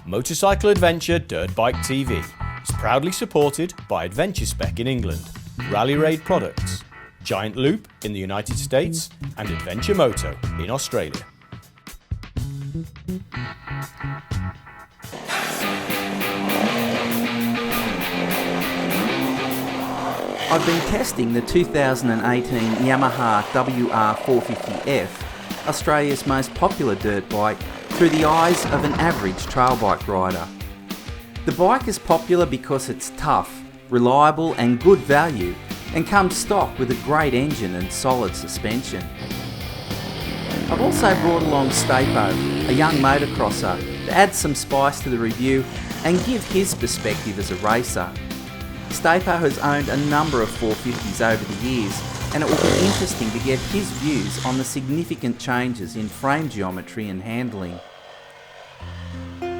Motorcycle Adventure Dirtbike TV is proudly supported by Adventure Spec in England, Rally Raid Products, Giant Loop in the United States and Adventure Moto in Australia. I've been testing the 2018 Yamaha WR450 F, Australia's most popular dirt bike, through the eyes of an average trail bike rider. The bike is popular because it's tough, reliable and good value, and comes stock with a great engine and solid suspension. I've also brought along Stapo, a young motocrosser, to add some spice to the review and give his perspective as a racer. Stapo has owned a number of 450s over the years, and it will be interesting to get his views on the significant changes in frame geometry and handling.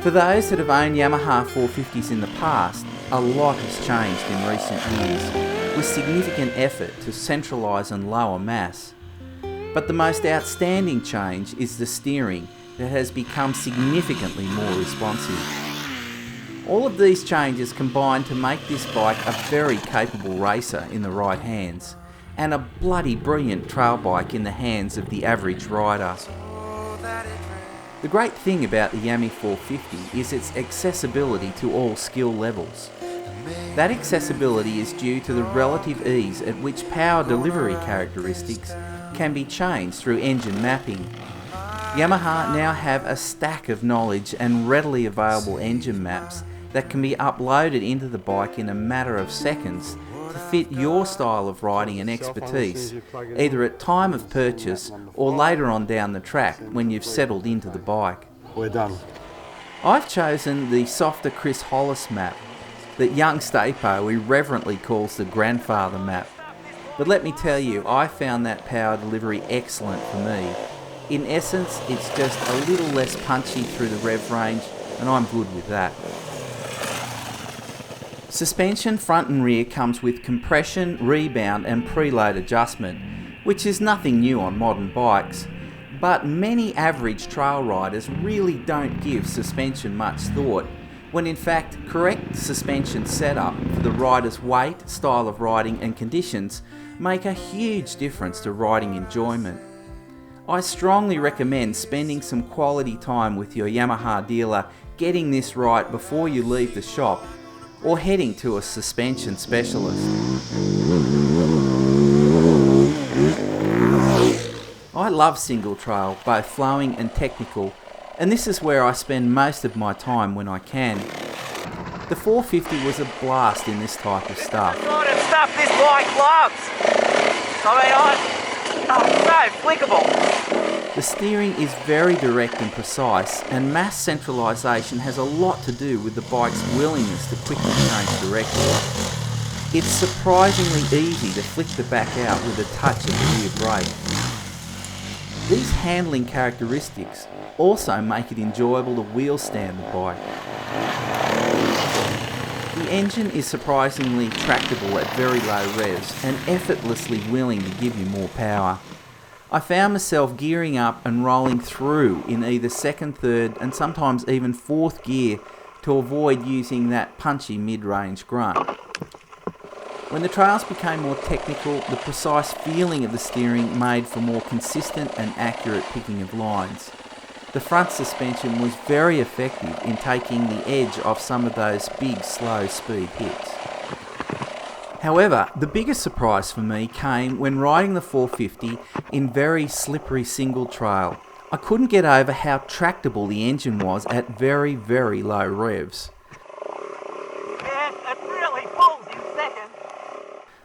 For those that have owned Yamaha 450s in the past, a lot has changed in recent years, with significant effort to centralise and lower mass. But the most outstanding change is the steering, that has become significantly more responsive. All of these changes combine to make this bike a very capable racer in the right hands, and a bloody brilliant trail bike in the hands of the average rider. The great thing about the Yami 450 is its accessibility to all skill levels. That accessibility is due to the relative ease at which power delivery characteristics can be changed through engine mapping. Yamaha now have a stack of knowledge and readily available engine maps that can be uploaded into the bike in a matter of seconds to fit your style of riding and expertise, either at time of purchase or later on down the track when you've settled into the bike. We're done. I've chosen the softer Chris Hollis map that young Stapo irreverently calls the grandfather map. But let me tell you, I found that power delivery excellent for me. In essence, it's just a little less punchy through the rev range, and I'm good with that. Suspension front and rear comes with compression, rebound and preload adjustment, which is nothing new on modern bikes, but many average trail riders really don't give suspension much thought, when in fact correct suspension setup for the rider's weight, style of riding and conditions make a huge difference to riding enjoyment. I strongly recommend spending some quality time with your Yamaha dealer getting this right before you leave the shop, or heading to a suspension specialist. I love single trail, both flowing and technical, and this is where I spend most of my time when I can. The 450 was a blast in this type of stuff. The sort of stuff this bike loves. So flickable. The steering is very direct and precise, and mass centralisation has a lot to do with the bike's willingness to quickly change direction. It's surprisingly easy to flick the back out with a touch of the rear brake. These handling characteristics also make it enjoyable to wheel stand the bike. The engine is surprisingly tractable at very low revs and effortlessly willing to give you more power. I found myself gearing up and rolling through in either second, third and sometimes even fourth gear to avoid using that punchy mid-range grunt. When the trails became more technical, the precise feeling of the steering made for more consistent and accurate picking of lines. The front suspension was very effective in taking the edge off some of those big slow speed hits. However, the biggest surprise for me came when riding the 450 in very slippery single trail. I couldn't get over how tractable the engine was at very, very low revs. Yeah, it really pulls in second.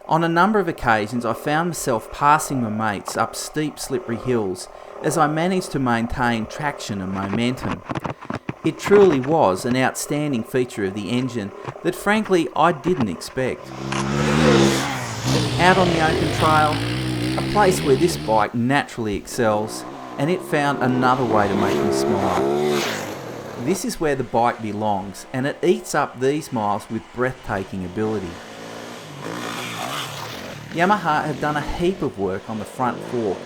On a number of occasions I found myself passing my mates up steep slippery hills as I managed to maintain traction and momentum. It truly was an outstanding feature of the engine that frankly I didn't expect. Out on the open trail, a place where this bike naturally excels, and it found another way to make me smile. This is where the bike belongs, and it eats up these miles with breathtaking ability. Yamaha have done a heap of work on the front fork,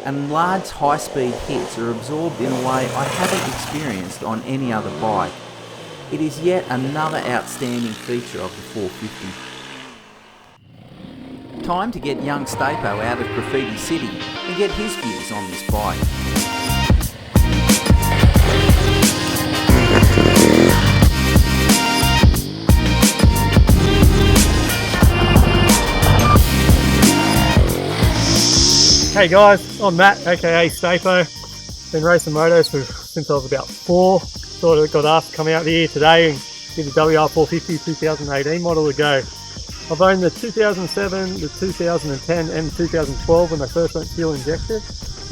and large high-speed hits are absorbed in a way I haven't experienced on any other bike. It is yet another outstanding feature of the 450. Time to get young Stapo out of Graffiti City and get his views on this bike. Hey guys, I'm Matt, aka Stapo. Been racing motos since I was about 4. Thought I got asked to come out here today and give the WR450 2018 model a go. I've owned the 2007, the 2010 and 2012 when they first went fuel injected,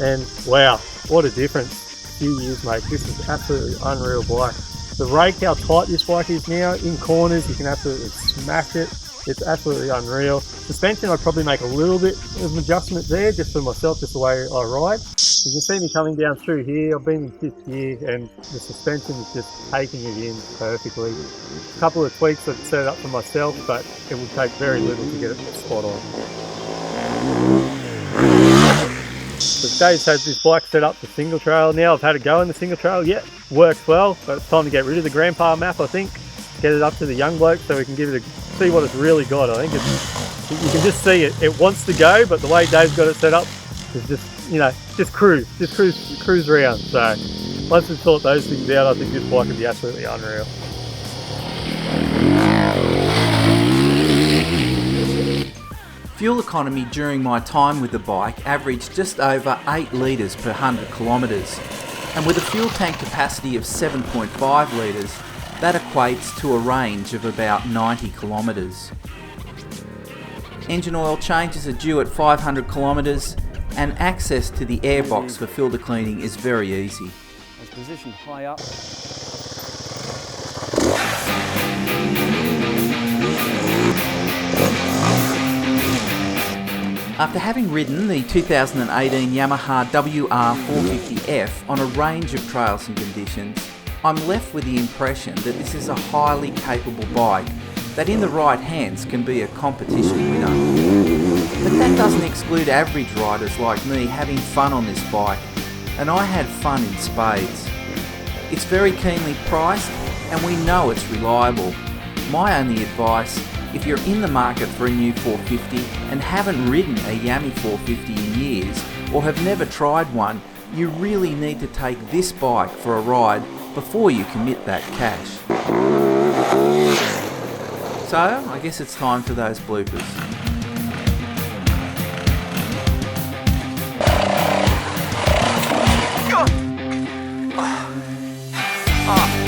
and wow, what a difference. Few years, mate. This is absolutely unreal bike. The rake, how tight this bike is now, in corners you can absolutely smash it. It's absolutely unreal. Suspension, I'd probably make a little bit of an adjustment there, just for myself, just the way I ride. You can see me coming down through here. I've been in 5th gear and the suspension is just taking it in perfectly. A couple of tweaks I've set up for myself, but it will take very little to get it spot on. So Dave's had this bike set up for single trail now. I've had a go in the single trail. Yeah, works well, but it's time to get rid of the grandpa map, I think. Get it up to the young bloke so we can give it see what it's really got. I think you can just see it wants to go, but the way Dave's got it set up is just, you know, just cruise around. So once we've sorted those things out, I think this bike would be absolutely unreal. Fuel economy during my time with the bike averaged just over 8 litres per 100 kilometres, and with a fuel tank capacity of 7.5 litres, that equates to a range of about 90 kilometres. Engine oil changes are due at 500 kilometres, and access to the airbox for filter cleaning is very easy. It's positioned high up. After having ridden the 2018 Yamaha WR450 F on a range of trails and conditions, I'm left with the impression that this is a highly capable bike that in the right hands can be a competition winner. But that doesn't exclude average riders like me having fun on this bike, and I had fun in spades. It's very keenly priced and we know it's reliable. My only advice, if you're in the market for a new 450 and haven't ridden a Yami 450 in years or have never tried one, you really need to take this bike for a ride before you commit that cash. So, I guess it's time for those bloopers. Ah.